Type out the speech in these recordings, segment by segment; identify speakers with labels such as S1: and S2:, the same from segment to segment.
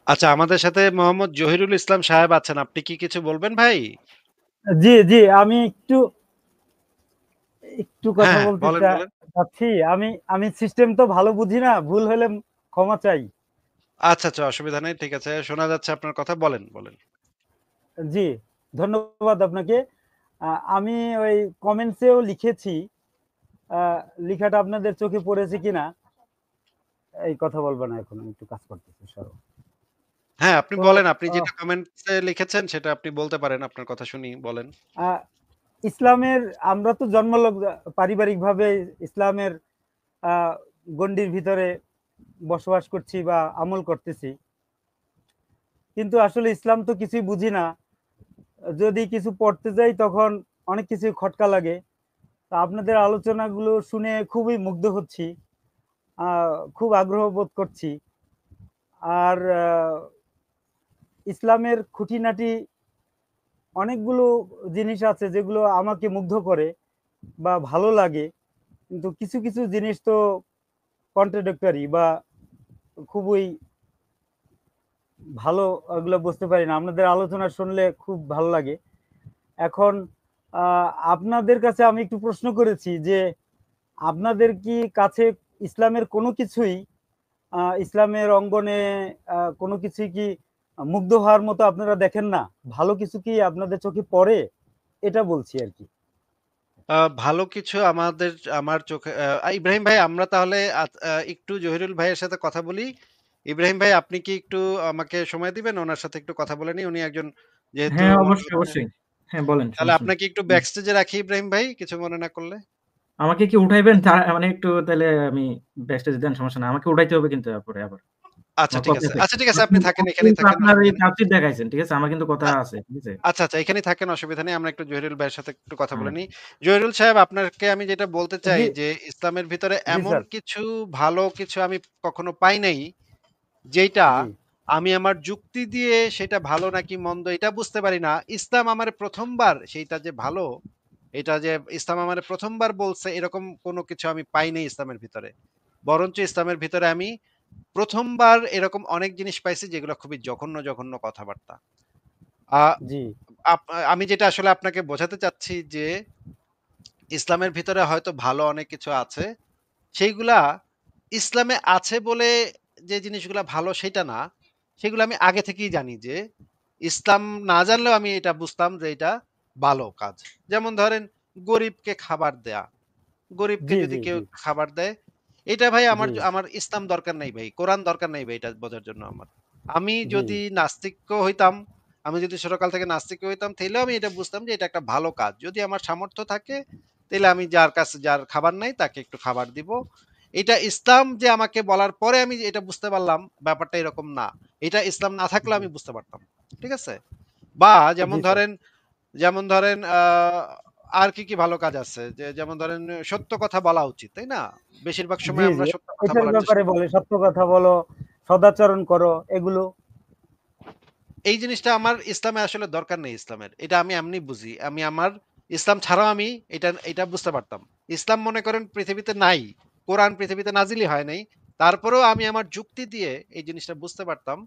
S1: আচ্ছা, আমাদের সাথে মোহাম্মদ জহিরুল ইসলাম সাহেব আছেন। আপনি কি কিছু বলবেন ভাই?
S2: জি, জি। আমি একটু কথা
S1: হ্যাঁ, হ্যাঁ,
S2: বলতে
S1: বলেন, বলেন।
S2: চাচ্ছি। আমি সিস্টেম তো ভালো বুঝি না। ভুল হলে ক্ষমা চাই।
S1: আচ্ছা, আচ্ছা, অসুবিধা নেই। ঠিক আছে। শোনা যাচ্ছে আপনার কথা। বলেন, বলেন।
S2: জি, ধন্যবাদ আপনাকে। আ আমি ওই কমেন্টসেও লিখেছি। আ লিখাটা আপনাদের চোখে পড়েছে কিনা এই কথা বলব না এখন। আমি একটু কাজ করতেছি। সরো।
S1: হ্যাঁ, আপনি
S2: তো
S1: বলেন। আপনি
S2: আ
S1: যেটা কমেন্টসে লিখেছেন সেটা আপনি বলতে পারেন। আপনার কথা শুনি। বলেন।
S2: আ ইসলামের আমরা তো জন্মলগ্ন পারিবারিকভাবে ইসলামের আ গণ্ডির ভিতরে বসবাস করছি বা আমল করতেছি। কিন্তু আসলে ইসলাম তো কিছুই বুঝি না। যদি কিছু পড়তে যাই তখন অনেক কিছু খটকা লাগে। তা আপনাদের আলোচনাগুলো শুনে খুবই মুগ্ধ হচ্ছি। খুব আগ্রহ বোধ করছি। আর ইসলামের খুঁটিনাটি অনেকগুলো জিনিস আছে যেগুলো আমাকে মুগ্ধ করে বা ভালো লাগে। কিন্তু কিছু জিনিস তো কন্ট্রাডিক্টরি বা খুবই ভালো ওগুলো বুঝতে পারি না। আপনাদের আলোচনা শুনলে খুব ভালো লাগে। এখন আপনাদের কাছে আমি একটু প্রশ্ন করেছি যে আপনাদের কি কাছে ইসলামের কোনো কিছুই ইসলামের অঙ্গনে কোনো কিছুই কি মুগ্ধ হওয়ার মতো আপনারা দেখেন না? ভালো কিছু কি আপনাদের চোখে পড়ে? এটা বলছি আরকি।
S1: ভালো কিছু আমার চোখে ইব্রাহিম ভাই আমরা তাহলে একটু জহিরুল ভাইয়ের সাথে কথা বলি। ইব্রাহিম ভাই আপনি কি একটু আমাকে সময় দিবেন? উনার সাথে একটু কথা বলে নিই। উনি একজন যেহেতু
S3: হ্যাঁ,
S1: মনে
S3: অবশ্যই,
S1: হচ্ছে
S3: অবশ্যই। হ্যাঁ, বলেন
S1: তাহলে
S3: সমস্যা নেই।
S1: আপনাকে একটু
S3: হুম।
S1: ব্যাক স্টেজে রাখি ইব্রাহিম ভাই, কিছু মনে না করলে?
S3: আমাকে কি উঠাইবেন? মানে একটু তাইলে আমি ব্যাকস্টেজে দেন সমস্যা নাই। আমাকে উঠাইতে হবে কিন্তু এরপরে আবার।
S1: আচ্ছা
S3: আমার
S1: ঠিক
S3: কথা
S1: আছে।
S3: আছে।
S1: আচ্ছা ঠিক আছে আপনি
S3: আপনি
S1: থাকেন,
S3: আপনি
S1: এখানেই
S3: কিন্তু
S1: থাকেন,
S3: আপনার এই
S1: অসুবিধা নেই।
S3: তাফসীর দেখাইছেন। ঠিক আছে? আমার কিন্তু কথা
S1: আ
S3: আছে। ঠিক আছে?
S1: আচ্ছা, আচ্ছা এখানেই থাকেন অসুবিধা নেই। আমরা একটু জহিরুল ভাইয়ের সাথে একটু কথা বলে
S3: হ্যাঁ।
S1: নিই। জহিরুল সাহেব আপনাকে আমি যেটা বলতে চাই
S2: জি,
S1: যে ইসলামের ভিতরে
S2: জি
S1: এমন
S2: স্যার।
S1: কিছু ভালো কিছু আমি কখনো পাই নাই, যেইটা
S2: জি,
S1: আমি আমার যুক্তি দিয়ে সেটা ভালো নাকি মন্দ এটা বুঝতে পারি না। ইসলাম আমারে ১ম বার সেইটা যে ভালো, এটা যে ইসলাম আমারে ১ম বার বলছে এরকম কোনো কিছু আমি পাই নাই ইসলামের ভিতরে। বরঞ্চ ইসলামের ভিতরে আমি ১ম বার এরকম অনেক জিনিস পাইছি যেগুলো খুবই জঘন্য, জঘন্য কথাবার্তা। আ
S2: জি,
S1: আপ আমি যেটা আসলে আপনাকে বোঝাতে চাচ্ছি যে, ইসলামের ভিতরে হয়তো ভালো অনেক কিছু আছে। সেইগুলা ইসলামে আছে বলে যে জিনিসগুলা ভালো সেটা না। সেগুলো আমি আগে থেকেই জানি যে, ইসলাম না জানলেও আমি এটা বুঝতাম যে এটা ভালো কাজ। যেমন ধরেন গরিবকে খাবার দেয়া। গরিবকে
S2: জি,
S1: যদি
S2: জি,
S1: কেউ
S2: জি,
S1: খাবার দেয়, এটা ভাই
S2: জি,
S1: আমার ইসলাম দরকার নাই ভাই। কোরআন দরকার নাই ভাই এটা বোঝার জন্য আমার। আমি
S2: জি,
S1: যদি নাস্তিক্য হইতাম, আমি যদি ছোটকাল থেকে নাস্তিক হইতাম, তাইলেও আমি এটা বুঝতাম যে এটা একটা ভালো কাজ। যদি আমার সামর্থ্য থাকে, তাইলে আমি যার কাছে যার খাবার নাই তাকে একটু খাবার দিব। এটা ইসলাম যে আমাকে বলার পরে আমি এটা বুঝতে পারলাম, ব্যাপারটা এরকম না। এটা ইসলাম না থাকলেও
S2: জি,
S1: আমি বুঝতে পারতাম। ঠিক আছে? বা
S2: জি স্যার।
S1: যেমন ধরেন আর কি ভালো কাজ আছে? যেমন ধরেন সত্য কথা বলা উচিত, তাই না? বেশিরভাগ
S2: জি,
S1: সময়
S2: জি।
S1: আমরা সত্য কথা
S2: এটার
S1: বলার
S2: ব্যাপারে
S1: চেষ্টা করি।
S2: বলে সত্য কথা বলো, সদাচরণ করো এগুলো।
S1: এই জিনিসটা আমার ইসলামে আসলে দরকার নেই ইসলামের। এটা আমি এমনি বুঝি। আমি আমার ইসলাম ছাড়াও আমি এটা বুঝতে পারতাম। ইসলাম মনে করেন পৃথিবীতে নাই। কোরআন পৃথিবীতে নাজিলই হয় নাই। তারপরেও আমি আমার যুক্তি দিয়ে এই জিনিসটা বুঝতে পারতাম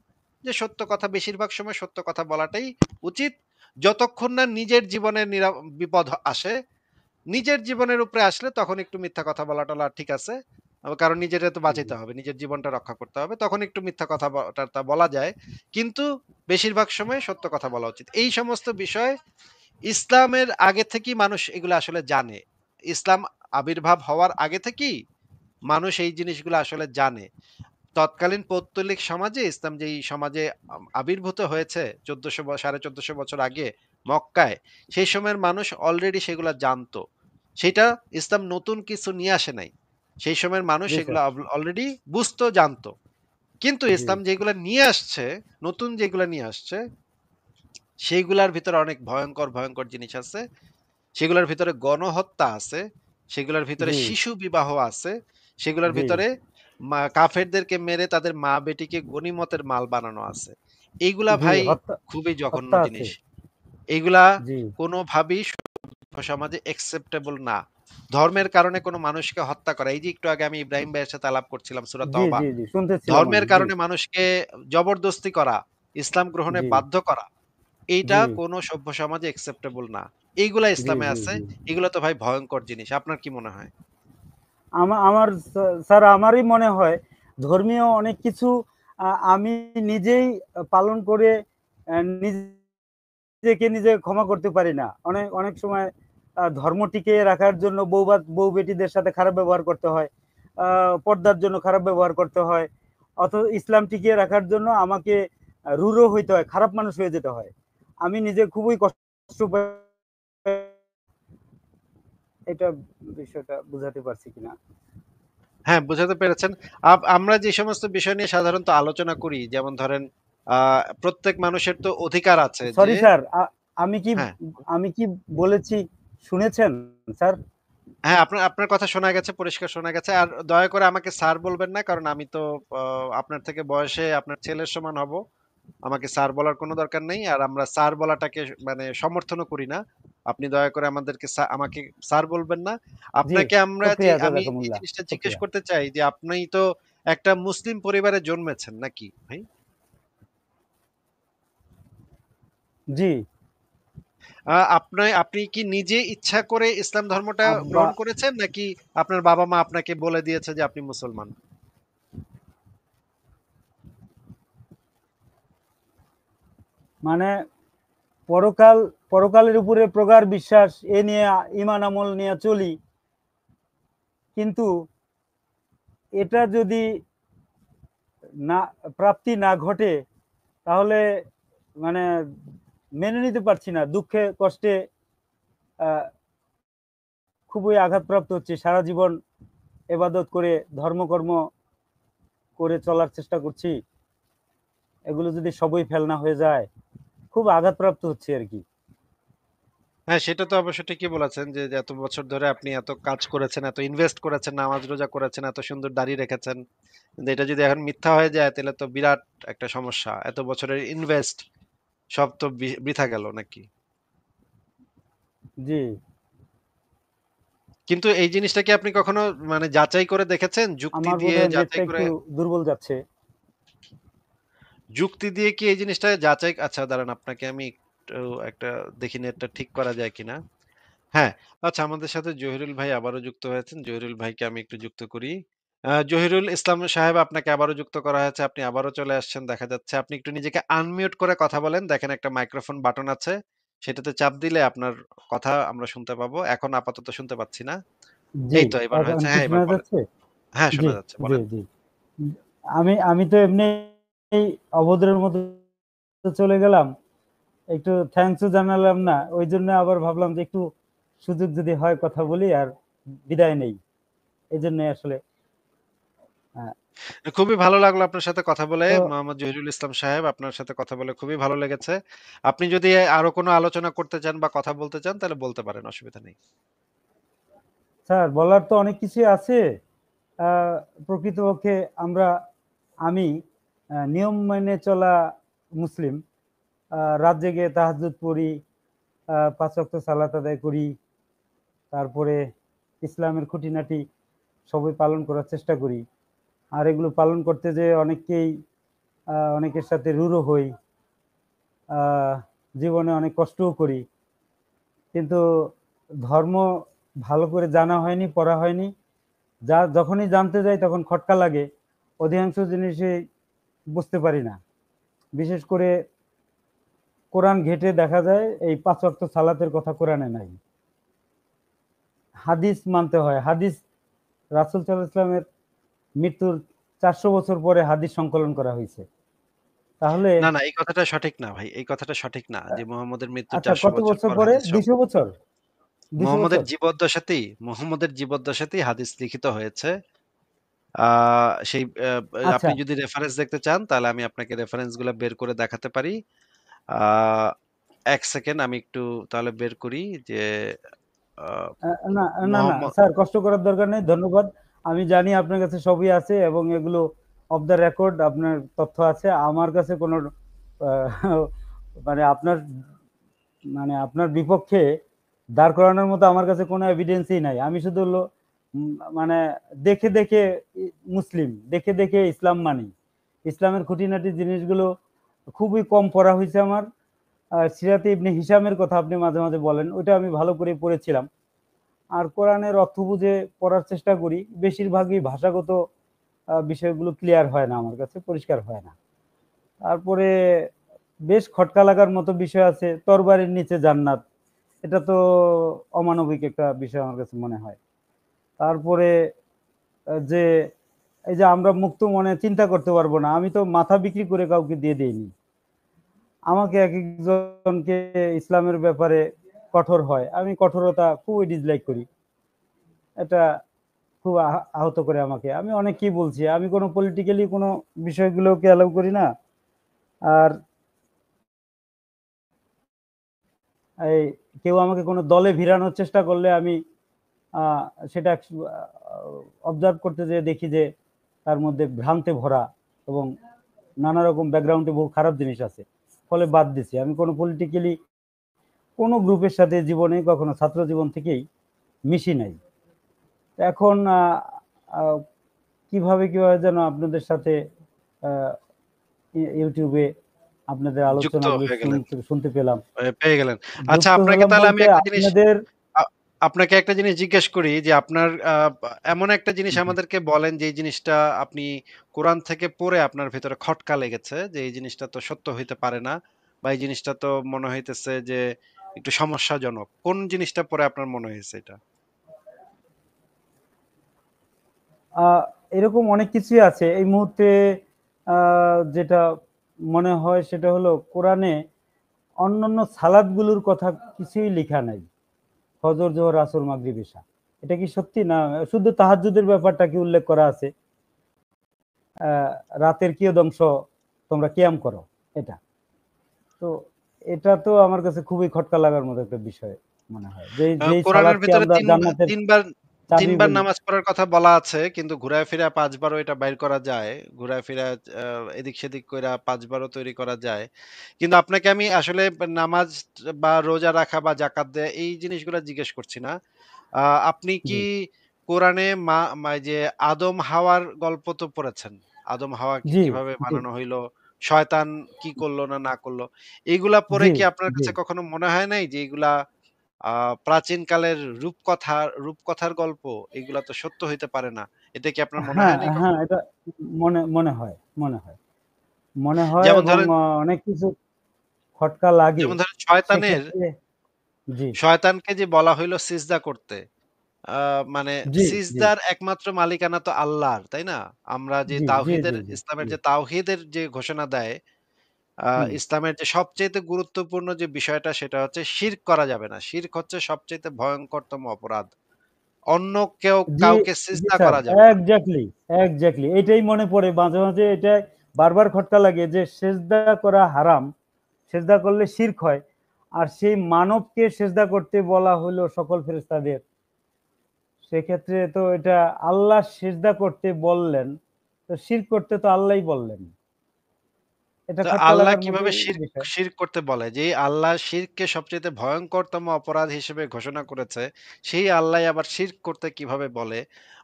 S1: যে সত্য কথা বেশিরভাগ সময় সত্য কথা বলাটাই উচিত। যতক্ষণ না নিজের জীবনের বিপদ আসে। নিজের জীবনের উপরে আসলে তখন একটু মিথ্যা কথা বলা-টলা ঠিক আছে। কারণ নিজেরে তো
S2: জি,
S1: বাঁচাইতে হবে। নিজের জীবনটা রক্ষা করতে হবে। তখন একটু মিথ্যা কথা টা বলা যায়। কিন্তু বেশিরভাগ সময় সত্য কথা বলা উচিত। এই সমস্ত বিষয় ইসলামের আগে থেকেই মানুষ এগুলো আসলে জানে। ইসলাম আবির্ভাব হওয়ার আগে থেকেই মানুষ এই জিনিসগুলো আসলে জানে। তৎকালীন পৌত্তলিক সমাজে ইসলাম যেই সমাজে আবির্ভূত হয়েছে ১৪০০ ১৪৫০ বছর আগে মক্কায়, সেই সময়ের মানুষ অলরেডি সেগুলা জানতো। সেটা ইসলাম নতুন কিছু নিয়ে আসে নাই। সেই সময়ের মানুষ
S2: জি স্যার।
S1: সেগুলা অলরেডি বুঝতো, জানতো। কিন্তু
S2: জি,
S1: ইসলাম যেগুলা নিয়ে আসছে, নতুন যেগুলা নিয়ে আসছে, সেইগুলার ভিতরে অনেক ভয়ংকর, ভয়ংকর জিনিস আছে। সেগুলার ভিতরে গণহত্যা আছে, সেগুলার ভিতরে
S2: জি,
S1: শিশু বিবাহ আছে, সেগুলার
S2: জি,
S1: ভিতরে কাফেরদেরকে মেরে তাদের মা-বেটিকে গনিমতের মাল বানানো আছে। এইগুলা
S2: জি,
S1: ভাই
S2: হত্যা
S1: খুবই জঘন্য
S2: হত্যা আছে।
S1: জিনিস। এইগুলা
S2: জি,
S1: কোনোভাবেই সভ্য সমাজে অ্যাকসেপ্টেবল না। ধর্মের কারণে কোনো মানুষকে হত্যা করা, এই যে একটু আগে আমি ইব্রাহিম ভাইয়ের সাথে আলাপ করছিলাম সূরা
S2: জি,
S1: তওবা,
S2: জি, জি, শুনতেছিলাম
S1: ধর্মের
S2: আমি। জি,
S1: কারণে মানুষকে জবরদস্তি করা, ইসলাম গ্রহণে
S2: জি,
S1: বাধ্য করা, এইটা
S2: জি,
S1: কোনো সভ্য সমাজে অ্যাকসেপ্টেবল না। এইগুলা
S2: জি,
S1: ইসলামে
S2: জি,
S1: আছে।
S2: জি।
S1: এগুলা তো ভাই ভয়ংকর জিনিস। আপনার কি মনে হয়?
S2: আমার স্যার আমারই মনে হয় ধর্মীয় অনেক কিছু আমি নিজেই পালন করে নিজেকে নিজে ক্ষমা করতে পারি না। অনেক অনেক সময় ধর্ম টিকিয়ে রাখার জন্য বউ বেটিদের সাথে খারাপ ব্যবহার করতে হয়। পর্দার জন্য খারাপ ব্যবহার করতে হয়। ইসলাম টিকিয়ে রাখার জন্য আমাকে রূঢ় হইতে হয়, খারাপ মানুষ হয়ে যেতে হয়। আমি নিজে খুবই কষ্ট পাই। এটা বিষয়টা বুঝাতে পারছি কিনা?
S1: হ্যাঁ, বোঝাতে পেরেছেন। আমরা যে সমস্ত বিষয় নিয়ে সাধারণত আলোচনা করি, যেমন ধরেন প্রত্যেক মানুষের তো অধিকার আছে যে
S2: সরি স্যার, আমি কি
S1: হ্যাঁ,
S2: আমি কি বলেছি শুনেছেন স্যার?
S1: হ্যাঁ, আপনার আপনার কথা শোনা গেছে, পরিষ্কার শোনা গেছে। আর দয়া করে আমাকে স্যার বলবেন না। কারণ আমি তো আপনার থেকে বয়সে আপনার ছেলের সমান হব। আমাকে স্যার বলার কোনো দরকার নেই। আর আমরা স্যার বলাটাকে মানে সমর্থনও করি না। আপনি দয়া করে আমাকে স্যার বলবেন না।
S2: জি,
S1: আপনাকে আমরা যে
S2: শুকরিয়া
S1: আমি এই
S2: জাযাকুমুল্লাহ।
S1: জিনিসটা জিজ্ঞেস
S2: শুকরিয়া।
S1: করতে চাই যে আপনি তো একটা মুসলিম পরিবারে জন্মেছেন নাকি ভাই?
S2: জি,
S1: আপনি আপনি কি নিজে ইচ্ছা করে ইসলাম ধর্মটা
S2: আব্বা
S1: গ্রহণ করেছেন নাকি আপনার বাবা-মা আপনাকে বলে দিয়েছে যে আপনি মুসলমান?
S2: মানে পরকাল পরকালের উপরে প্রগাঢ় বিশ্বাস এ নিয়ে ঈমান আমল নিয়ে চলি। কিন্তু এটা যদি না প্রাপ্তি না ঘটে তাহলে মানে মেনে নিতে পারছি না। দুঃখে কষ্টে আ খুবই আঘাতপ্রাপ্ত হচ্ছি। সারা জীবন ইবাদত করে ধর্মকর্ম করে চলার চেষ্টা করছি। এগুলো যদি সবই ফেলনা হয়ে যায়, খুব আঘাতপ্রাপ্ত হচ্ছি আরকি।
S1: হ্যাঁ, সেটা তো অবশ্য ঠিকই বলেছেন যে, যে এত বছর ধরে আপনি এত কাজ করেছেন, এত ইনভেস্ট করেছেন, নামাজ রোজা করেছেন, এত সুন্দর দাড়ি রেখেছেন। কিন্তু এটা যদি এখন মিথ্যা হয়ে যায় তাহলে তো বিরাট একটা সমস্যা। এত বছরের ইনভেস্ট সব তো বৃথা গেল নাকি?
S2: জি,
S1: কিন্তু এই জিনিসটা কি আপনি কখনো মানে যাচাই করে দেখেছেন? যুক্তি
S2: আমার
S1: দিয়ে
S2: বোধহয় নেটটা
S1: যাচাই করে
S2: একটু দুর্বল যাচ্ছে।
S1: যুক্তি দিয়ে কি এই জিনিসটা যাচাই আচ্ছা দাঁড়ান আপনাকে আমি একটু একটা দেখি নেটটা ঠিক করা যায় কিনা। হ্যাঁ, আচ্ছা আমাদের সাথে জহিরুল ভাই আবারও যুক্ত হয়েছেন। জহিরুল ভাইকে আমি একটু যুক্ত করি। জহিরুল ইসলাম সাহেব আপনাকে আবারও যুক্ত করা হয়েছে। আপনি আবারও চলে আসছেন দেখা যাচ্ছে। আপনি একটু নিজেকে আনমিউট করে কথা বলেন। দেখেন একটা মাইক্রোফোন বাটন আছে। সেটাতে চাপ দিলে আপনার কথা আমরা শুনতে পাবো। এখন আপাতত শুনতে পাচ্ছি না।
S2: জি,
S1: এই তো এবার
S2: এখন
S1: হয়েছে।
S2: কি
S1: হ্যাঁ, এবার
S2: শোনা
S1: বলেন।
S2: যাচ্ছে?
S1: হ্যাঁ,
S2: জি,
S1: শোনা যাচ্ছে।
S2: জি,
S1: বলেন।
S2: জি। আমি আমি তো এমনি অভদ্রের মতো চলে গেলাম। একটু থ্যাংকস ও জানালাম না। ওইজন্য আবার ভাবলাম যে একটু সুযোগ যদি হয় কথা বলি আর বিদায় নেই। এজন্যই আসলে হ্যাঁ,
S1: খুবই ভালো লাগলো আপনার সাথে কথা বলে।
S2: তো
S1: মোহাম্মদ জহিরুল ইসলাম সাহেব আপনার সাথে কথা বলে খুবই ভালো লেগেছে। আপনি যদি আরো কোনো আলোচনা করতে চান বা কথা বলতে চান তাহলে বলতে পারেন। অসুবিধা নেই।
S2: স্যার বলার তো অনেক কিছুই আছে। আ প্রকৃতপক্ষে আমি নিয়ম মেনে চলা মুসলিম। রাত জেগে তাহাজ্জুদ পড়ি, ৫ ওয়াক্ত সালাত আদায় করি। তারপরে ইসলামের খুঁটিনাটি সবই পালন করার চেষ্টা করি। আর এগুলো পালন করতে যেয়ে অনেকের সাথে রূঢ় হই। আ জীবনে অনেক কষ্টও করি। কিন্তু ধর্ম ভালো করে জানা হয়নি, পড়া হয়নি। যখনই জানতে যাই তখন খটকা লাগে। অধিকাংশ জিনিসই বুঝতে পারি না। বিশেষ করে কোরআন ঘেঁটে দেখা যায় এই ৫ ওয়াক্ত সালাতের কথা কোরআনে নাই। হাদিস মানতে হয়। রাসূল সাল্লাল্লাহু আলাইহি ওয়াসাল্লামের মৃত্যুর ৪০০ বছর পরে হাদিস সংকলন করা হইছে। তাহলে
S1: না, না এই কথাটা সঠিক না ভাই। এই কথাটা সঠিক না যে মুহাম্মদের মৃত্যুর
S2: আচ্ছা
S1: ৪০০
S2: কত
S1: বছর
S2: বছর
S1: পর
S2: পরে?
S1: হাদিস
S2: ২০০ বছর? ২০০
S1: মুহাম্মদের
S2: বছর?
S1: মুহাম্মদের জীবদ্দশাতেই হাদিস লিখিত হয়েছে। আ সেই
S2: আচ্ছা,
S1: আপনি যদি রেফারেন্স দেখতে চান তাহলে আমি আপনাকে রেফারেন্স গুলা বের করে দেখাতে পারি। আ ১ সেকেন্ড আমি একটু তাহলে বের করি যে আ
S2: আ না, না, না
S1: মোহাম্মদ
S2: স্যার কষ্ট করার দরকার নেই। ধন্যবাদ। আমি জানি আপনার কাছে সবই আছে এবং এগুলো অফ দ্য রেকর্ড আপনার তথ্য আছে। আমার কাছে কোনো আ মানে আপনার বিপক্ষে দাঁড় করানোর মতো আমার কাছে কোনো এভিডেন্সই নাই। আমি শুধু হলো মানে দেখে দেখে মুসলিম, দেখে দেখে ইসলাম মানি। ইসলামের খুঁটিনাটি জিনিসগুলো খুবই কম পড়া হয়েছে আমার। সিরাতে ইবনে হিশামের কথা আপনি মাঝে মাঝে বলেন, ওইটা আমি ভালো করে পড়েছিলাম। আর কোরআনের অর্থ বুঝে পড়ার চেষ্টা করি। বেশিরভাগই ভাষাগত বিষয়গুলো ক্লিয়ার হয় না, আমার কাছে পরিষ্কার হয় না। তারপরে বেশ খটকা লাগার মতো বিষয় আছে, তরবারির নিচে জান্নাত। এটা তো অমানবিক একটা বিষয় আমার কাছে মনে হয়। তারপরে যে এই যে আমরা মুক্ত মনে চিন্তা করতে পারবো না, আমি তো মাথা বিক্রি করে কাউকে দিয়ে দিইনি। আমাকে এক একজনকে ইসলামের ব্যাপারে কঠোর হয়, আমি কঠোরতা খুবই ডিসলাইক করি। এটা খুব আহত করে আমাকে। আমি অনেক কি বলছি, আমি কোনো পলিটিক্যালি কোনো বিষয়গুলোকে অ্যালাউ করি না। আর এই কেউ আমাকে কোনো দলে ভিড়ানোর চেষ্টা করলে আমি সেটা অবজার্ভ করতে যেয়ে দেখি যে তার মধ্যে ভ্রান্তে ভরা এবং নানা রকম ব্যাকগ্রাউন্ডে বহু খারাপ জিনিস আছে, ফলে বাদ দিছি। আমি কোনো পলিটিক্যালি কোনো গ্রুপের সাথে জীবনে কখনো ছাত্র জীবন থেকেই মিশি নাই। এখন কিভাবে কিভাবে যেন আপনাদের সাথে ইউটিউবে আপনাদের
S1: যুক্ত
S2: আলোচনাগুলো
S1: হয়ে গেলেন।
S2: শুনতে পেলাম।
S1: পেয়ে গেলেন। আচ্ছা
S2: যুক্ত
S1: আপনাকে
S2: হলাম
S1: তাহলে আমি
S2: বলতে
S1: একটা জিনিস
S2: আপনাদের
S1: আ আপনাকে একটা জিনিস জিজ্ঞেস করি যে আপনার এমন একটা জিনিস আমাদেরকে বলেন যে এই জিনিসটা আপনি কোরআন থেকে পড়ে আপনার ভেতরে খটকা লেগেছে যে এই জিনিসটা তো সত্য হইতে পারে না বা এই জিনিসটা তো মনে হইতেছে যে একটু সমস্যাজনক। কোন জিনিসটা পড়ে আপনার মনে হয়েছে এটা?
S2: আহ, এরকম অনেক কিছুই আছে এই মুহূর্তে। যেটা মনে হয় সেটা হলো কোরআনে অন্যান্য সালাদগুলোর কথা কিছুই লেখা নাই। ফজর, জোহর, আসর, মাগরিব, ইশা, এটা কি সত্যি? না শুধু তাহাজ্জুদের ব্যাপারটা কি উল্লেখ করা আছে, আহ, রাতের কিয়দংশ তোমরা কিয়াম করো, এটা তো এটা তো আমার কাছে খুবই খটকা লাগার মতো একটা বিষয় মনে হয়। যে যেই
S1: কোরআনের
S2: সালাদকে
S1: ভেতরে
S2: আমরা জান্নাতের
S1: ৩ বার
S2: চাবি
S1: ৩ বার
S2: বলি।
S1: নামাজ পড়ার কথা বলা আছে কিন্তু ঘুরায় ফিরায় ৫ বারও এটা বাইর করা যায়। ঘুরায় ফিরায় এদিক সেদিক কইরা ৫ বারও তৈরি করা যায়। কিন্তু আপনাকে আমি আসলে নামাজ বা রোজা রাখা বা যাকাত দেয়া এই জিনিসগুলা জিজ্ঞেস করছি না। আ আপনি
S2: জি
S1: কি কোরআনে যে আদম হাওয়ার গল্প তো পড়েছেন। আদম হাওয়াকে
S2: জি
S1: কিভাবে
S2: জি
S1: বানানো হইলো, শয়তান কি করলো না না করলো। এইগুলা পড়ে
S2: জি
S1: কি আপনার
S2: জি
S1: কাছে কখনো মনে হয় নাই যে এগুলা প্রাচীনকালের রূপকথার গল্প এগুলা তো সত্য হইতে পারে না। এটা কি আপনার মনে
S2: হ্যাঁ
S1: হয় নাই
S2: হ্যাঁ,
S1: কখনো?
S2: এটা মনে মনে হয়, মনে হয়, মনে হয়
S1: যেমন
S2: এবং
S1: ধরেন
S2: অনেক কিছু খটকা লাগে।
S1: যেমন ধরেন শয়তানের
S2: সেক্ষেত্রে জি
S1: শয়তানকে যে বলা হইলো সিজদা করতে। আ মানে
S2: জি জি
S1: সিজদার একমাত্র মালিকানা তো আল্লাহর, তাই না? আমরা যে
S2: জি জি জি জি
S1: ইসলামের
S2: জি
S1: যে তাওহীদের যে ঘোষণা দেয়,
S2: হুম
S1: ইসলামের যে সবচাইতে গুরুত্বপূর্ণ যে বিষয়টা সেটা হচ্ছে শিরক করা যাবে না। শিরক হচ্ছে সবচাইতে ভয়ংকরতম অপরাধ। অন্য
S2: জি
S1: কাউকে
S2: জি
S1: সিজদা
S2: স্যার,
S1: করা যাবে না।
S2: এক্স্যাক্টলি এক্স্যাক্টলি এটাই মনে পড়ে মাঝে মাঝে। এটা বারবার খটকা লাগে যে সেজদা করা হারাম, সেজদা করলে শিরক হয়। আর সেই মানবকে সেজদা করতে বলা হলো সকল ফেরেশতাদের। সেক্ষেত্রে তো এটা আল্লাহ সেজদা করতে বললেন, তো শিরক করতে তো আল্লাহই বললেন। এটা
S1: তো
S2: খটকা
S1: আল্লাহ
S2: লাগার
S1: কিভাবে
S2: মতোই বিষয়।
S1: শিরক করতে বলে? যে আল্লাহ শিরককে সবচাইতে ভয়ংকরতম অপরাধ হিসেবে ঘোষণা করেছে, সেই আল্লাহ আবার শিরক করতে কিভাবে বলে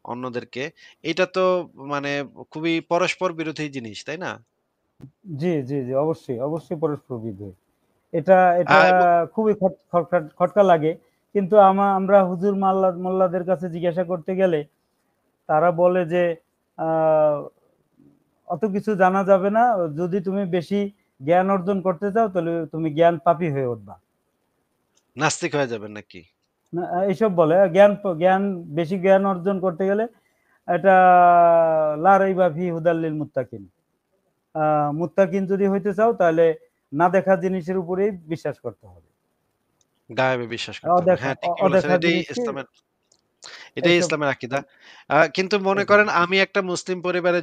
S1: অন্যদেরকে? এটা তো মানে খুবই পরস্পর বিরোধী জিনিস, তাই না?
S2: জি জি জি, অবশ্যই অবশ্যই পরস্পর বিরোধী। এটা এটা
S1: এবং
S2: খুবই খটকা খটকা লাগে। কিন্তু আমরা হুজুর মোল্লাদের কাছে জিজ্ঞাসা করতে গেলে তারা বলে যে আহ, অত কিছু জানা যাবে না, যদি তুমি বেশি জ্ঞান অর্জন করতে চাও তাহলে তুমি জ্ঞান পাপী হয়ে উঠবা।
S1: নাস্তিক হয়ে যাবেন নাকি?
S2: না, এইসব বলে জ্ঞান বেশি জ্ঞান অর্জন করতে গেলে এটা লা রাইবা ফি হুদাল লিল মুত্তাকিন। মুত্তাকিন যদি হইতে চাও তাহলে না দেখা জিনিসের উপরেই বিশ্বাস করতে হবে।
S1: গায়েবে বিশ্বাস করতে হবে।
S2: অদেখা
S1: হ্যাঁ, ঠিকই বলেছেন।
S2: অদেখা জিনিসকে
S1: এটাই
S2: এইসব
S1: ইসলামের আকীদা। কিন্তু মনে
S2: এইসব
S1: করেন আমি একটা মুসলিম পরিবারে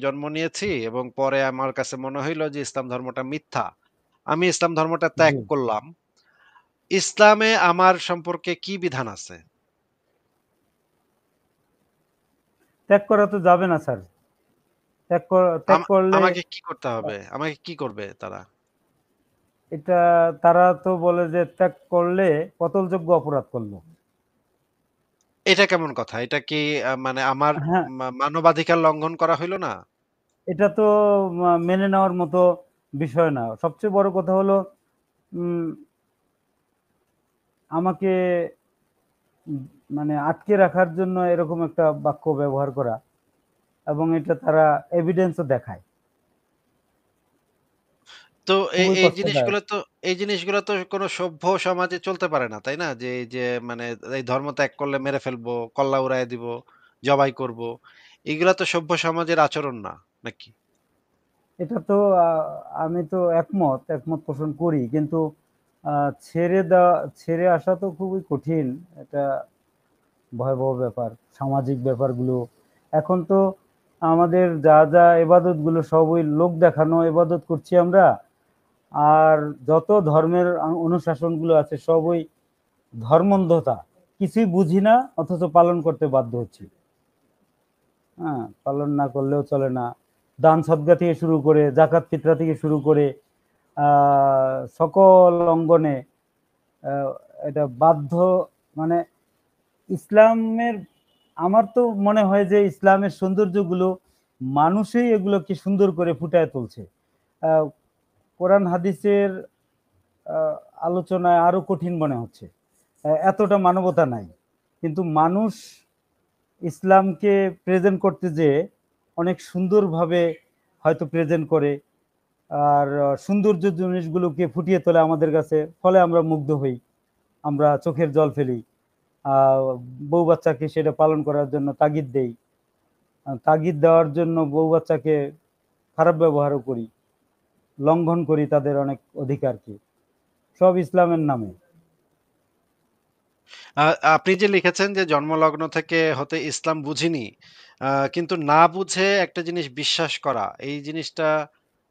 S1: জন্ম নিয়েছি এবং পরে আমার কাছে মনে হইল যে ইসলাম ধর্মটা মিথ্যা। আমি ইসলাম ধর্মটা ত্যাগ
S2: জি,
S1: করলাম। ইসলামে আমার সম্পর্কে কি বিধান আছে?
S2: ত্যাগ করা তো যাবে না স্যার। ত্যাগ
S1: আম
S2: করলে
S1: আমাকে কি করতে হবে? আমাকে কি করবে তারা?
S2: এটা তারা তো বলে যে ত্যাগ করলে কতলযোগ্য অপরাধ করলো।
S1: এটা কেমন কথা? এটা কি মানে আমার
S2: হ্যাঁ,
S1: মানবাধিকার লঙ্ঘন করা হইল না?
S2: এটা তো মেনে নেওয়ার মতো বিষয় না। সবচেয়ে বড় কথা হলো উম, আমাকে উম, মানে আটকে রাখার জন্য এরকম একটা বাক্য ব্যবহার করা, এবং এটা তারা এভিডেন্সও দেখায়।
S1: তো
S2: খুবই কষ্টদায়ক।
S1: এই জিনিসগুলো তো কোনো সভ্য সমাজে চলতে পারে না, তাই না? যে এই যে মানে এই ধর্ম ত্যাগ করলে মেরে ফেলবো, কল্লা উড়াইয়া দিব, জবাই করব। এগুলা তো সভ্য সমাজের আচরণ না, নাকি?
S2: এটা তো আমি তো একমত পোষণ করি, কিন্তু ছেড়ে দেওয়া, ছেড়ে আসা তো খুবই কঠিন। এটা ভয়াবহ ব্যাপার। সামাজিক ব্যাপারগুলো এখন তো আমাদের যা যা এবাদত গুলো সবই লোক দেখানো এবাদত করছি আমরা। আর যত ধর্মের অনুশাসনগুলো আছে সবই ধর্মন্ধতা, কিছুই বুঝি না অথচ পালন করতে বাধ্য হচ্ছি। হ্যাঁ, পালন না করলেও চলে না। দান সদকা থেকে শুরু করে জাকাত ফিতরা থেকে শুরু করে সকল অঙ্গনে আহ, এটা বাধ্য, মানে ইসলামের, আমার তো মনে হয় যে ইসলামের সৌন্দর্যগুলো মানুষই এগুলোকে সুন্দর করে ফুটায় তুলছে। আহ, কোরআন হাদিসের আহ, আলোচনায় আরো কঠিন মনে হচ্ছে। এতটা মানবতা নাই, কিন্তু মানুষ ইসলামকে প্রেজেন্ট করতে যেয়ে অনেক সুন্দরভাবে হয়তো প্রেজেন্ট করে। আর সৌন্দর্য জিনিসগুলোকে ফুটিয়ে তোলে আমাদের কাছে, ফলে আমরা মুগ্ধ হই, আমরা চোখের জল ফেলি। আহ, বউ বাচ্চাকে সেটা পালন করার জন্য তাগিদ দেই। তাগিদ দেওয়ার জন্য বউ বাচ্চাকে খারাপ ব্যবহারও করি, লঙ্ঘন করি তাদের অনেক অধিকারকে, সব ইসলামের নামে।
S1: আ আপনি যে লিখেছেন যে জন্মলগ্ন থেকে হতে ইসলাম বুঝিনি। কিন্তু না বুঝে একটা জিনিস বিশ্বাস করা, এই জিনিসটা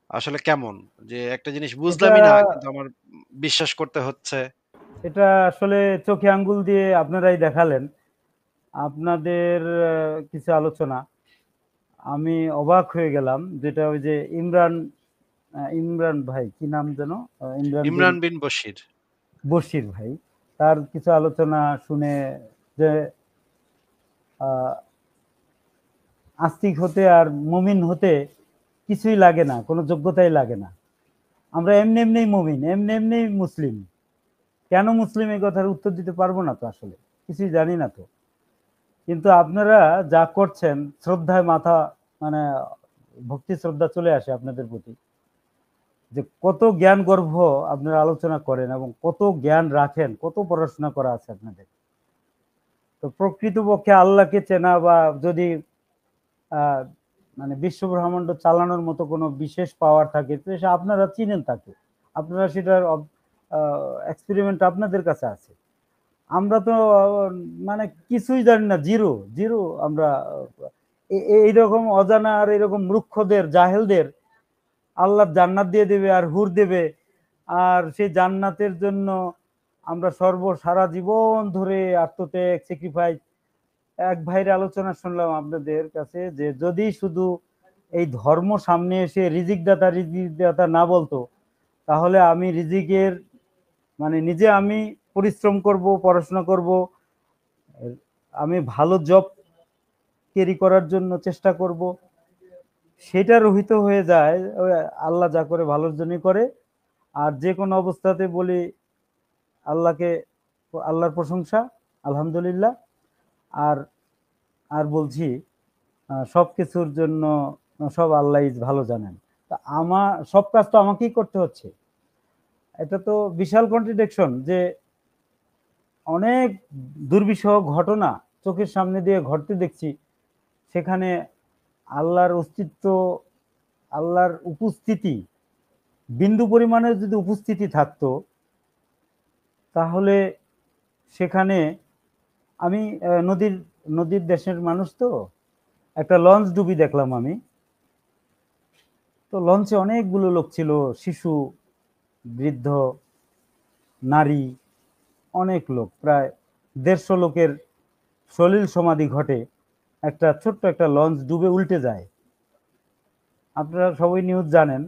S1: আসলে কেমন? যে একটা জিনিস
S2: এটা
S1: বুঝলামই না কিন্তু আমার বিশ্বাস করতে হচ্ছে।
S2: এটা আসলে চোখে আঙ্গুল দিয়ে আপনারাই দেখালেন। আপনাদের কিছু আলোচনা আমি অবাক হয়ে গেলাম, যেটা ওই যে ইমরান, ইমরান ভাই কি নাম যেন, ইমরান বিন
S1: ইমরান বিন বশির।
S2: বশির ভাই, তার কিছু আলোচনা শুনে যে আহ, আস্তিক হতে আর মুমিন হতে কিছুই লাগে না, কোনো যোগ্যতাই লাগে না। আমরা এমনি এমনি মুমিন, এমনি এমনি মুসলিম। কেন মুসলিম এই কথার উত্তর দিতে পারবো না তো, আসলে কিছুই জানি না তো। কিন্তু আপনারা যা করছেন, শ্রদ্ধায় মাথা, মানে ভক্তি শ্রদ্ধা চলে আসে আপনাদের প্রতি, যে কত জ্ঞান গর্ভ আপনারা আলোচনা করেন এবং কত জ্ঞান রাখেন, কত পড়াশোনা করা আছে আপনাদের। তো প্রকৃতপক্ষে আল্লাহকে চেনা বা যদি আহ, মানে বিশ্ব ব্রহ্মাণ্ড চালানোর মতো কোনো বিশেষ পাওয়ার থাকে, তো সে আপনারা চিনেন তাকে, আপনারা সেটার এক্সপেরিমেন্ট আপনাদের কাছে আছে। আমরা তো মানে কিছুই জানি না, জিরো জিরো আমরা। এইরকম অজানা আর এরকম মূর্খদের, জাহেলদের আল্লাহ জান্নাত দিয়ে দেবে আর হুর দেবে, আর সেই জান্নাতের জন্য আমরা সারা জীবন ধরে আত্মত্যাগ, স্যাক্রিফাইস। এক ভাইয়ের আলোচনা শুনলাম আপনাদের কাছে, যে যদি শুধু এই ধর্ম সামনে এসে রিজিক দাতা না বলতো, তাহলে আমি রিজিকের, মানে নিজে আমি পরিশ্রম করব, পড়াশোনা করব, আমি ভালো জব ক্যারি করার জন্য চেষ্টা করব, সেটা রহিত হয়ে যায়। ওই আল্লাহ যা করে ভালোর জন্যই করে। আর যে কোনো অবস্থাতে বলি আল্লাহকে, আল্লাহর প্রশংসা, আলহামদুলিল্লাহ। আর আর বলছি সব কিছুর জন্য সব আল্লাহ ভালো জানেন। তা আমার সব কাজ তো আমাকেই করতে হচ্ছে। এটা তো বিশাল কন্ট্রাডিকশন, যে অনেক দুর্বিষহ ঘটনা চোখের সামনে দিয়ে ঘটতে দেখছি, সেখানে আল্লাহর অস্তিত্ব, আল্লাহর উপস্থিতি, বিন্দু পরিমাণের যদি উপস্থিতি থাকতো, তাহলে সেখানে আমি নদীর নদীর দেশের মানুষ তো, একটা লঞ্চ ডুবি দেখলাম আমি। তো লঞ্চে অনেকগুলো লোক ছিল, শিশু, বৃদ্ধ, নারী, অনেক লোক, প্রায় 150 লোকের সলিল সমাধি ঘটে। একটা ছোট্ট একটা লঞ্চ ডুবে উল্টে যায়। আপনারা সবাই নিউজ জানেন,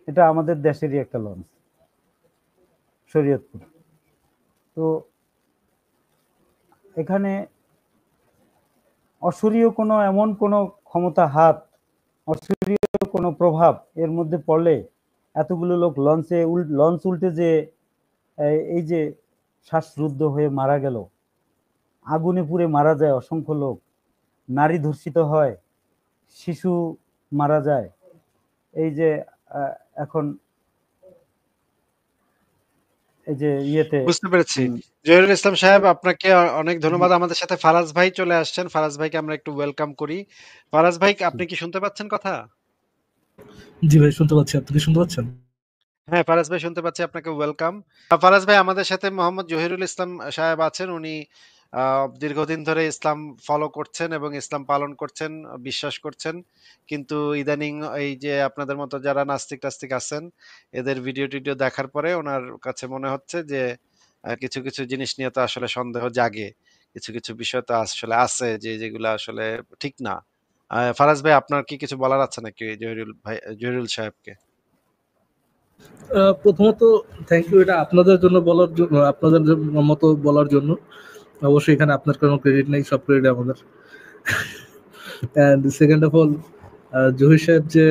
S2: এটা আমাদের দেশেরই একটা লঞ্চ। শরীয়তপুর। তো এখানে অশরীয় কোনো এমন কোনো ক্ষমতা হাত, অশরীয় কোনো প্রভাব এর মধ্যে পড়লে এতগুলো লোক লঞ্চ উল্টে যে এই যে শ্বাসরুদ্ধ হয়ে মারা গেল, আগুনে পুড়ে মারা যায় অসংখ্য লোক, নারী ধর্ষিত হয়, শিশু মারা যায়। এই যে এখন এই যে ইয়েতে
S1: বুঝতে পেরেছি। জহিরুল ইসলাম সাহেব আপনাকে অনেক ধন্যবাদ। আমাদের সাথে ফারাজ ভাই চলে আসছেন। ফারাজ ভাইকে আমরা একটু ওয়েলকাম করি। ফারাজ ভাই আপনি কি শুনতে পাচ্ছেন কথা?
S4: জি ভাই শুনতে পাচ্ছি। আপনি কি শুনতে পাচ্ছেন?
S1: হ্যাঁ, ফারাজ ভাই শুনতে পাচ্ছি। আপনাকে ওয়েলকাম। ফারাজ ভাই আমাদের সাথে মোহাম্মদ জহিরুল ইসলাম সাহেব আছেন। উনি দীর্ঘদিন ধরে ইসলাম ফলো করছেন এবং ইসলাম পালন করছেন, বিশ্বাস করছেন। কিন্তু ইদানিং এই যে আপনাদের মতো যারা নাস্তিক-টাস্তিক আছেন, এদের ভিডিও-টিডিও দেখার পরে উনার কাছে মনে হচ্ছে যে কিছু, কিছু জিনিস নিয়ে তো আসলে সন্দেহ জাগে। কিছু, কিছু বিষয় তো আসলে আছে যেগুলা আসলে ঠিক না। ফারাজ ভাই আপনার কি কিছু বলার আছে নাকি জহিরুল সাহেবকে?
S4: প্রথমত থ্যাংক ইউ এটা আপনাদের জন্য বলার জন্য, আপনাদের মতো বলার জন্য। অবশ্যই এখানে আপনার কোনো ক্রেডিট নেই, সব ক্রেডিট আমাদের। And second of all, Zahir সাহেব যে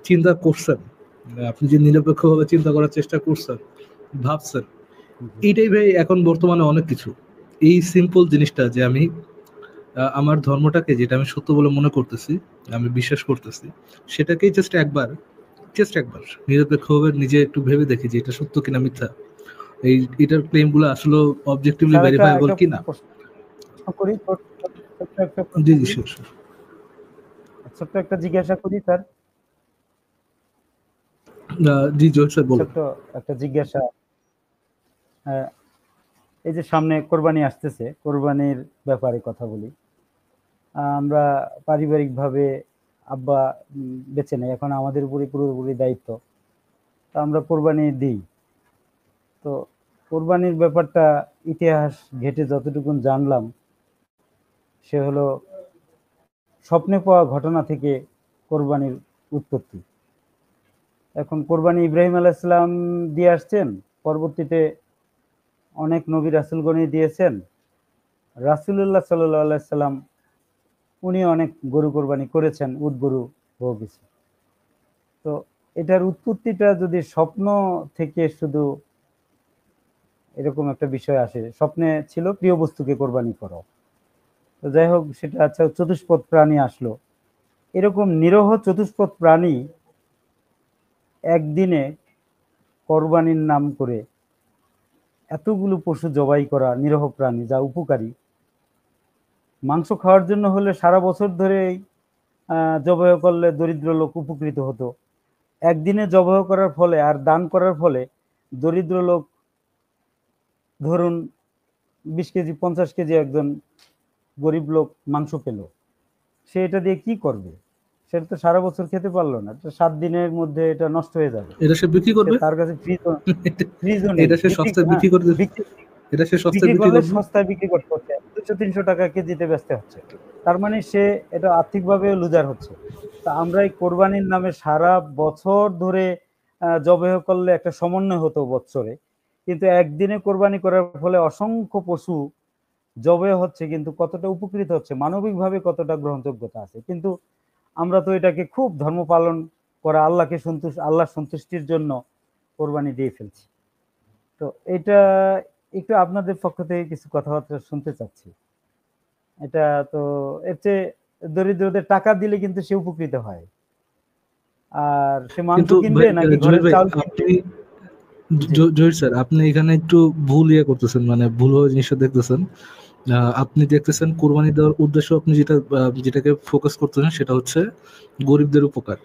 S4: চিন্তা করছেন, আপনি যে নিরপেক্ষভাবে চিন্তা করার চেষ্টা করছেন, ভাবছেন, এইটাই ভাই এখন বর্তমানে অনেক কিছু। এই সিম্পল জিনিসটা যে আমি আমার ধর্মটাকে, যেটা আমি সত্য বলে মনে করতেছি, আমি বিশ্বাস করতেছি, সেটাকেই জাস্ট একবার নিরপেক্ষভাবে নিজে একটু ভেবে দেখি যে এটা সত্য কিনা মিথ্যা, এটার ক্লেম গুলো আসলে অবজেক্টিভলি ভেরিফাইবল কিনা।
S2: করি,
S4: জি জি শিওর।
S2: ছোট্ট একটা জিজ্ঞাসা করি স্যার।
S4: জি জোর স্যার বলুন।
S2: ছোট্ট একটা জিজ্ঞাসা। এই যে সামনে কোরবানি আসতেছে, কোরবানির ব্যাপারে কথা বলি। আমরা পারিবারিকভাবে আব্বা বেঁচে নেই, এখন আমাদের উপরে পুরোপুরি দায়িত্ব। তো আমরা কোরবানি দিই। তো কোরবানির ব্যাপারটা ইতিহাস ঘেঁটে যতটুকু জানলাম, সে হলো স্বপ্নে পাওয়া ঘটনা থেকে কোরবানির উৎপত্তি। এখন কোরবানি ইব্রাহিম আলাইহিস সালাম দিয়ে আসছেন, পরবর্তীতে অনেক নবী রাসূলগণই দিয়েছেন। রাসূলুল্লাহ সাল্লাল্লাহু আলাইহি সাল্লাম উনি অনেক গরু কোরবানি করেছেন, উট গরু বহু কিছু। তো এটার উৎপত্তিটা যদি স্বপ্ন থেকে শুধু এরকম একটা বিষয় আসে, স্বপ্নে ছিল প্রিয় বস্তুকে কোরবানি করো, তো যাই হোক সেটা আচ্ছা চতুষ্পদ প্রাণী আসলো। এরকম নিরহ চতুষ্পদ প্রাণী একদিনে কোরবানির নাম করে এতগুলো পশু জবাই করা, নিরহ প্রাণী যা উপকারী, মাংস খাওয়ার জন্য হলে সারা বছর ধরে জবাই করলে দরিদ্র লোক উপকৃত হতো। একদিনে জবাই করার ফলে আর দান করার ফলে দরিদ্র লোক ধরুন 20 কেজি 50 কেজি একজন গরিব লোক মাংস পেল, সে এটা দিয়ে কি করবে? সেটা তো সারা বছর খেতে পারলো না, 7 দিনের মধ্যে এটা নষ্ট হয়ে যাবে।
S4: এটা সে বিক্রি করবে,
S2: তার কাছে ফ্রিজও নেই,
S4: এটা সে সস্তায় বিক্রি করবে, এটা সে সস্তায়
S2: বিক্রি
S4: বিক্রি
S2: করলে
S4: করবে।
S2: সস্তায় বিক্রি করতে হচ্ছে, 200-300 টাকা কেজিতে বেচতে হচ্ছে। তার মানে সে এটা আর্থিকভাবে লুজার হচ্ছে। তা আমরা এই কোরবানির নামে সারা বছর ধরে জবাই করলে একটা সমন্বয় হতো বছরে, কিন্তু একদিনে কোরবানি করার ফলে অসংখ্য পশু জবাই হচ্ছে, কিন্তু কতটা উপকৃত হচ্ছে, মানবিকভাবে কতটা গ্রহণযোগ্যতা আছে। কিন্তু আমরা তো এটাকে খুব ধর্ম পালন করা, আল্লাহর সন্তুষ্টির জন্য কোরবানি দিয়ে ফেলছি। তো এটা একটু আপনাদের পক্ষ থেকে কিছু কথাবার্তা শুনতে চাচ্ছি। এটা তো এর চেয়ে দরিদ্রদের টাকা দিলে কিন্তু সে উপকৃত হয়, আর সে মাংস
S4: কিন্তু
S2: কিনবে নাকি ঘরের চাউল কিনবে?
S4: জহির স্যার আপনি এখানে একটু ভুল করতেছেন, মানে ভুলভাবে জিনিসটা দেখতেছেন। আপনি দেখতেছেন কোরবানি দেওয়ার উদ্দেশ্য, আপনি যেটাকে ফোকাস করতেছেন সেটা হচ্ছে গরিবদের উপকার।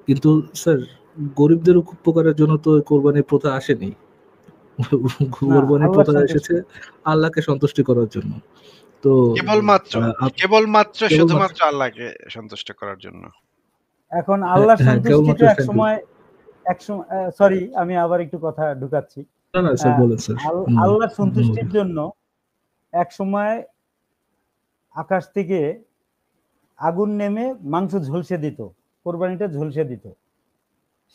S4: কিন্তু স্যার গরিবদের উপকারের জন্য তো কোরবানি প্রথা আসেনি। কোরবানি প্রথা এসেছে আল্লাহকে সন্তুষ্টি করার জন্য। তো
S1: কেবলমাত্র শুধুমাত্র আল্লাহকে সন্তুষ্ট করার জন্য।
S2: এখন আল্লাহর সন্তুষ্টিটা একসময় সরি আমি আবার একটু কথা ঢুকাচ্ছি।
S4: না না স্যার বলেন স্যার।
S2: আল্লাহর সন্তুষ্টির জন্য এক সময় আকাশ থেকে আগুন নেমে মাংস ঝলসে দিত, কোরবানিটা ঝলসে দিত।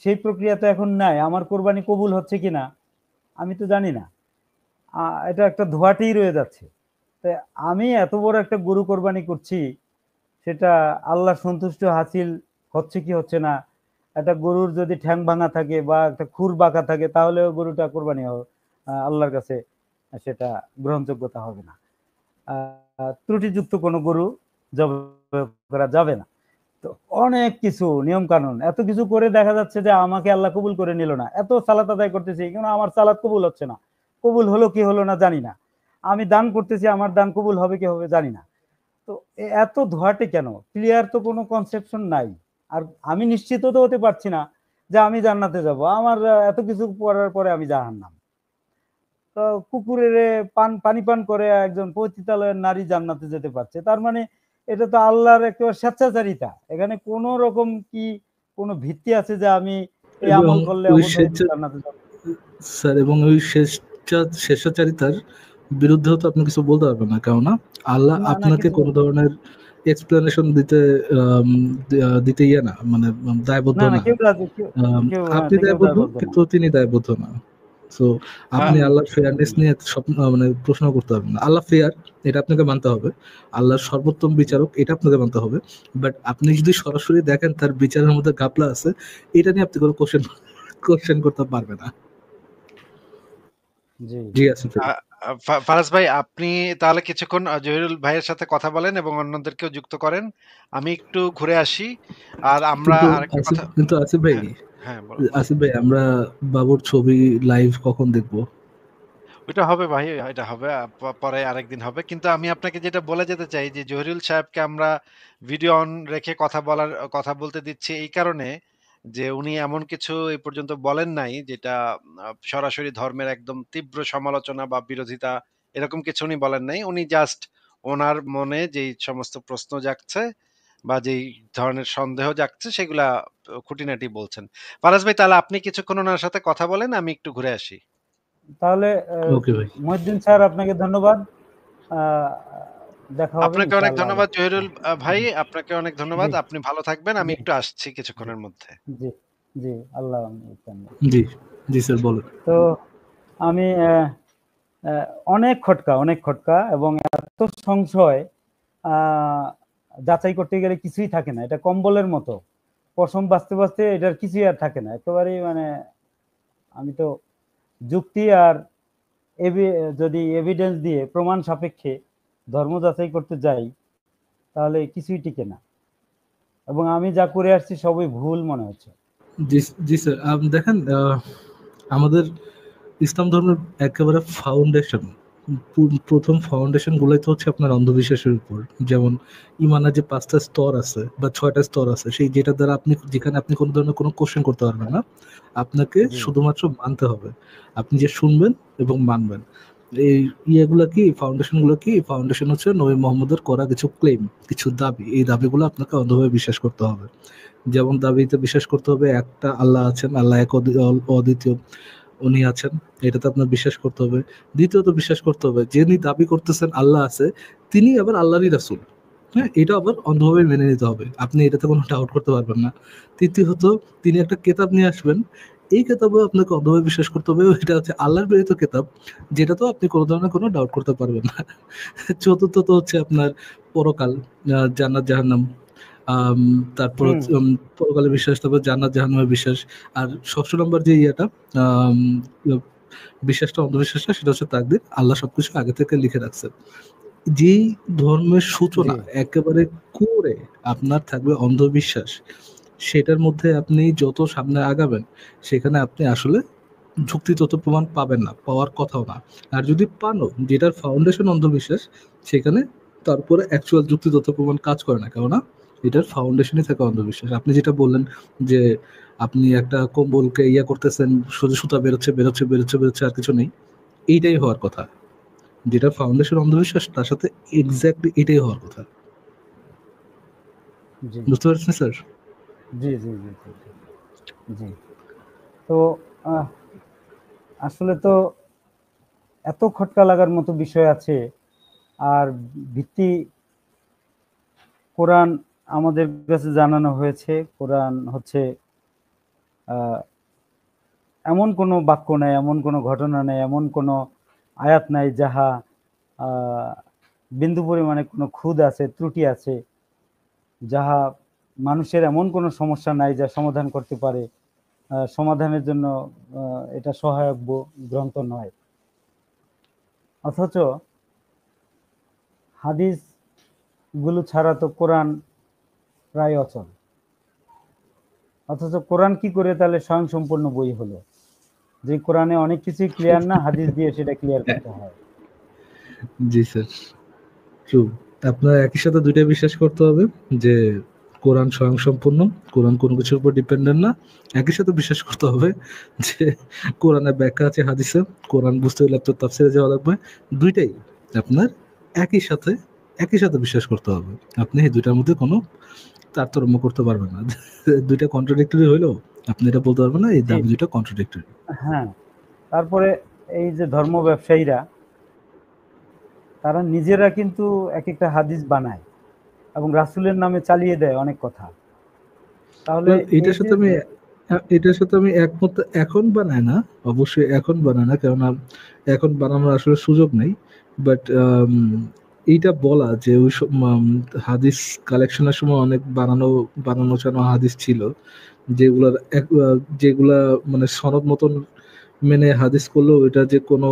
S2: সেই প্রক্রিয়া তো এখন নাই। আমার কোরবানি কবুল হচ্ছে কিনা আমি তো জানি না। এটা একটা ধোঁয়াটেই রয়ে যাচ্ছে। তাই আমি এত বড় একটা গরু কোরবানি করছি, সেটা আল্লাহর সন্তুষ্টি হাসিল হচ্ছে কি হচ্ছে না। একটা গরুর যদি ঠ্যাং ভাঙা থাকে বা একটা খুর বাঁকা থাকে, তাহলেও গরুটা কোরবানি আল্লাহর কাছে সেটা গ্রহণযোগ্যতা হবে না। ত্রুটিযুক্ত কোনো গরু জবাই করা যাবে না। তো অনেক কিছু নিয়ম কানুন, এত কিছু করে দেখা যাচ্ছে যে আমাকে আল্লাহ কবুল করে নিল না। এত সালাত আদায় করতেছি, কিন্তু আমার সালাত কবুল হচ্ছে না। কবুল হলো কি হলো না জানি না। আমি দান করতেছি, আমার দান কবুল হবে কি হবে জানি না। তো এত ধোয়াটে কেন? ক্লিয়ার তো কোনো কনসেপশন নাই। আর আমি নিশ্চিত তো হতে পারছি না যে আমি জান্নাতে যাব। আমার এত কিছু করার পরে আমি জাহান্নাম। তো কুকুরের পানি পান করে একজন পতিতালয়ের নারী জান্নাতে যেতে পারছে, তার মানে এটা তো আল্লাহর একটা স্বেচ্ছাচারিতা। এখানে কোন রকম কি কোনো ভিত্তি আছে যে আমি এই
S4: এবং
S2: আমল করলে
S4: ওই
S2: অবশ্যই জান্নাতে যাব?
S4: স্যার, এবং ওই স্বেচ্ছাচারিতার বিরুদ্ধেও তো আপনি কিছু বলতে পারবেন না, কেননা আল্লাহ
S2: না না,
S4: আপনাকে
S2: কিছু
S4: কোনো ধরনের এক্সপ্লেনেশন দিতে ইয়ে না, মানে দায়বদ্ধ
S2: না না,
S4: না।
S2: কেউ কেউ কেউ
S4: আপনি
S2: কেউ
S4: দায়বদ্ধ,
S2: দায়বদ্ধ না।
S4: কিন্তু তিনি দায়বদ্ধ না। সো আপনি
S1: আ-
S4: আল্লাহর ফেয়ারনেস নিয়ে স্বপ্ন মানে প্রশ্ন করতে পারবেন না। আল্লাহ ফেয়ার, এটা আপনাকে মানতে হবে। আল্লাহর সর্বোত্তম বিচারক, এটা আপনাকে মানতে হবে। বাট আপনি যদি সরাসরি দেখেন তার বিচারের মধ্যে ঘাপলা আছে, এটা নিয়ে আপনি কোনো কোশ্চেন করতে পারবেন না।
S2: জি।
S4: জি আসিফ ভাই।
S1: আ- ফারাজ ভাই, আপনি তাহলে কিছুক্ষণ জহিরুল ভাইয়ের সাথে কথা বলেন এবং অন্যদেরকেও যুক্ত করেন। আমি একটু ঘুরে আসি। আর আমরা
S4: কিন্তু
S1: আরেকটা
S4: আসিফ
S1: কথা।
S4: কিন্তু আসিফ ভাই,
S1: হ্যাঁ, হ্যাঁ, বলেন।
S4: আসিফ ভাই, আমরা বাবুর ছবি লাইভ কখন দেখবো?
S1: ওইটা হবে ভাই, এটা হবে পরে আরেকদিন হবে। কিন্তু আমি আপনাকে যেটা বলে যেতে চাই যে জহিরুল সাহেবকে আমরা ভিডিও অন রেখে কথা বলতে দিচ্ছি এই কারণে যে উনি এমন কিছু এই পর্যন্ত বলেন নাই যেটা সরাসরি ধর্মের একদম তীব্র সমালোচনা বা বিরোধিতা, এরকম কিছু উনি বলেন নাই। উনি জাস্ট ওনার মনে যেই সমস্ত প্রশ্ন জাগছে বা যেই ধরনের সন্দেহ জাগছে সেগুলা খুঁটিনাটি বলছেন। ফারাজ ভাই, তাহলে আপনি কিছুক্ষণ ওনার সাথে কথা বলেন, আমি একটু ঘুরে আসি।
S2: তাহলে
S4: ওকে ভাই।
S2: মহিউদ্দিন স্যার, আপনাকে ধন্যবাদ। আহ, দেখা হবে
S1: আপনাকে অনেক
S2: ইনশাআল্লাহ আবার।
S1: ধন্যবাদ জহিরুল ভাই, আপনাকে অনেক ধন্যবাদ।
S2: জি
S1: আপনি ভালো থাকবেন। আমি
S2: জি
S1: একটু আসছি
S2: জি
S1: কিছুক্ষণের মধ্যে।
S2: জি জি। আল্লাহ।
S4: জি, জি স্যার বলেন।
S2: তো আমি আহ, অনেক খটকা এবং এত সংশয়, আহ, যাচাই করতে গেলে কিছুই থাকে না। এটা কম্বলের মতো, পশম বাঁচতে বাঁচতে এটার কিছুই আর থাকে না একেবারেই। মানে আমি তো যুক্তি আর যদি এভিডেন্স দিয়ে প্রমাণ সাপেক্ষে ধর্ম যাচাই করতে যাই, তাহলে কিছুই টিকে না। এবং আমি যা করে আসছি সবই ভুল মনে হচ্ছে।
S4: জি, জি স্যার। দেখেন, আমাদের ইসলাম ধর্মের একেবারে ফাউন্ডেশন, প্রথম ফাউন্ডেশন গুলাই তো হচ্ছে আপনার অন্ধবিশ্বাসের উপর। যেমন ইমানের যে 5টা স্তর আছে বা 6টা স্তর আছে, সেই যেটা দ্বারা যেখানে আপনি কোনো ধরনের কোনো কোশ্চেন করতে পারবেন না, আপনাকে
S2: জি
S4: শুধুমাত্র মানতে হবে। আপনি যে শুনবেন এবং মানবেন। এই ইয়েগুলা কি, ফাউন্ডেশন হচ্ছে নবী মোহাম্মদের করা কিছু ক্লেম, কিছু দাবি। এই দাবিগুলো আপনাকে অন্ধভাবে বিশ্বাস করতে হবে। যেমন দাবিতে বিশ্বাস করতে হবে একটা আল্লাহ আছেন, আল্লাহ এক অদ্বিতীয়, উনি আছেন, এটাতে আপনার বিশ্বাস করতে হবে। দ্বিতীয়ত বিশ্বাস করতে হবে যিনি দাবি করতেছেন আল্লাহ আছে, তিনি আবার আল্লাহরই রাসূল। হ্যাঁ, এটা আবার অন্ধভাবে মেনে নিতে হবে, আপনি এটাতে কোনো ডাউট করতে পারবেন না। তৃতীয়ত, তিনি একটা কেতাব নিয়ে আসবেন, এই কেতাবেও আপনাকে অন্ধভাবে বিশ্বাস করতে হবে, এটা হচ্ছে আল্লাহর প্রেরিত কেতাব, যেটা তো আপনি কোনো ধরনের কোনো ডাউট করতে পারবেন না। চতুর্থত হচ্ছে আপনার পরকাল, জান্নাত জাহান্নাম। আম, তারপর
S2: হুম
S4: হচ্ছে পরকালে বিশ্বাস, তারপর জান্নাত জাহান্নামে বিশ্বাস। আর 6 নম্বর যে ইয়েটা, আম, বিশ্বাসটা, অন্ধবিশ্বাসটা, সেটা হচ্ছে তাকদীর, আল্লাহ সবকিছু আগে থেকে লিখে রাখছে। যেই ধর্মের
S2: জি
S4: সূচনা একেবারে করে আপনার থাকবে অন্ধবিশ্বাস, সেটার মধ্যে আপনি যত সামনে আগাবেন, সেখানে আপনি আসলে যুক্তিতত প্রমাণ পাবেন না, পাওয়ার কথাও না। আর যদি পানও, যেটার ফাউন্ডেশন অন্ধবিশ্বাস, সেখানে তারপরে অ্যাকচুয়াল যুক্তিতত প্রমাণ কাজ করে না, কেননা এটার ফাউন্ডেশনই থাকে অন্ধবিশ্বাস। আপনি যেটা বললেন যে আপনি একটা কম্বলকে ইয়া করতেছেন, শুধু সুতা বেরোচ্ছে বেরোচ্ছে বেরোচ্ছে বেরোচ্ছে, আর কিছু নেই, এইটাই হওয়ার কথা। যেটা ফাউন্ডেশন অন্ধবিশ্বাস, তার সাথে এক্স্যাক্টলি এটাই হওয়ার কথা।
S2: জি
S4: বুঝতে পারছেন স্যার?
S2: জি জি জি জি জি জি। তো আহ, আসলে তো এত খটকা লাগার মতো বিষয় আছে। আর ভিত্তি কোরআন আমাদের কাছে জানানো হয়েছে। কোরআন হচ্ছে আহ, এমন কোনো বাক্য নাই, এমন কোনো ঘটনা নেই, এমন কোনো আয়াত নাই যাহা বিন্দু পরিমাণে কোনো খুঁত আছে, ত্রুটি আছে, যাহা মানুষের এমন কোনো সমস্যা নাই যা সমাধান করতে পারে, সমাধানের জন্য এটা সহায়ক গ্রন্থ নয়। অথচ হাদিস গুলো ছাড়া তো কোরআন প্রায় অচল। অথচ কোরআন কি করে তাহলে স্বয়ংসম্পূর্ণ বই হলো? যে কোরআনে অনেক কিছুই ক্লিয়ার না, হাদিস দিয়ে সেটা ক্লিয়ার করতে হয়।
S4: জি স্যার, ট্রু। আপনার একই সাথে দুইটা বিশ্বাস করতে হবে, যে কোরআন স্বয়ংসম্পূর্ণ, কোরআন কোনো কিছুর উপর ডিপেন্ডেন্ট না। একই সাথে বিশ্বাস করতে হবে যে কোরআনের ব্যাখ্যা আছে হাদিসে, কোরআন বুঝতে হলে আপনার তাফসীরে যাওয়া লাগবে। দুইটাই আপনার একই সাথে বিশ্বাস করতে হবে। আপনি এই দুইটার মধ্যে কোনো তারতম্য করতে পারবেন না। দুইটা কন্ট্রাডিক্টরি হইলেও আপনি এটা বলতে পারবেন না এই দাবি দুইটা কন্ট্রাডিক্টরি।
S2: হ্যাঁ, তারপরে এই যে ধর্ম ব্যবসায়ীরা, তারা নিজেরা কিন্তু এক একটা হাদিস বানায় এবং রাসূলের নামে চালিয়ে দেয় অনেক কথা। তাহলে
S4: এটার সাথে আমি একমত। এখন বানায় না, অবশ্যই এখন বানায় না, কেননা এখন বানানোর আসলে সুযোগ নেই। বাট এইটা বলা যে ওই হাদিস কালেকশনের সময় অনেক বানানো চানো হাদিস ছিল, যেগুলা মানে সনদ মতন মেনে হাদিস করলেও এটা যে কোনো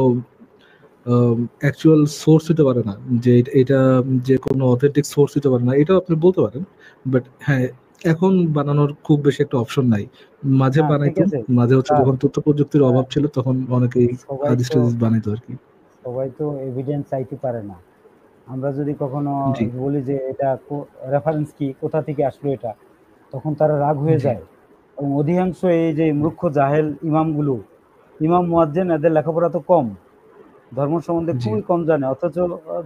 S4: অ্যাকচুয়াল সোর্স হতে পারে না, যে এটা যে কোনো অথেন্টিক সোর্স হতে পারে না, এটাও আপনি বলতে পারেন। বাট হ্যাঁ, এখন বানানোর খুব বেশি একটা অপশন নাই। মাঝে বানাইতো, মাঝে হচ্ছে যখন তথ্য প্রযুক্তির অভাব ছিল তখন অনেকেই হাদিস টাদিস বানাইতো আর কি।
S2: সবাই তো এভিডেন্স চাইতে পারে না। আমরা যদি কখনো
S4: জি।
S2: বলি যে এটা রেফারেন্স কি, কোথা থেকে আসলো এটা, তখন তারা রাগ হয়ে
S4: জি।
S2: যায়। এবং অধিকাংশ এই যে মূর্খ জাহেল ইমামগুলো, ইমাম মুয়াজ্জিন, এদের লেখাপড়া তো কম, ধর্ম সম্বন্ধে
S4: জি।
S2: খুবই কম জানে, অথচ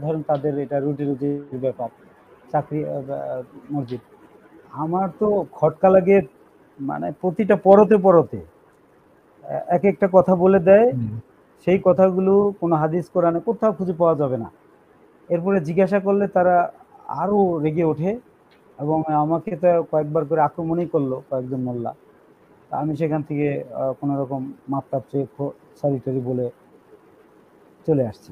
S2: ধরেন তাদের এটা রুজির ব্যাপার, চাকরি, মসজিদ। আমার তো খটকা লাগে, মানে প্রতিটা পরতে এক একটা কথা বলে দেয়, সেই কথাগুলো কোনো হাদিস কোরআনে কোথাও খুঁজে পাওয়া যাবে না। এরপরে জিজ্ঞাসা করলে তারা আরো রেগে ওঠে এবং আমাকে তো কয়েকবার করে আক্রমণই করলো কয়েকজন মোল্লা। আমি সেখান থেকে কোনো রকম মাপ টাপ চেয়ে সরি টরি বলে চলে আসছি।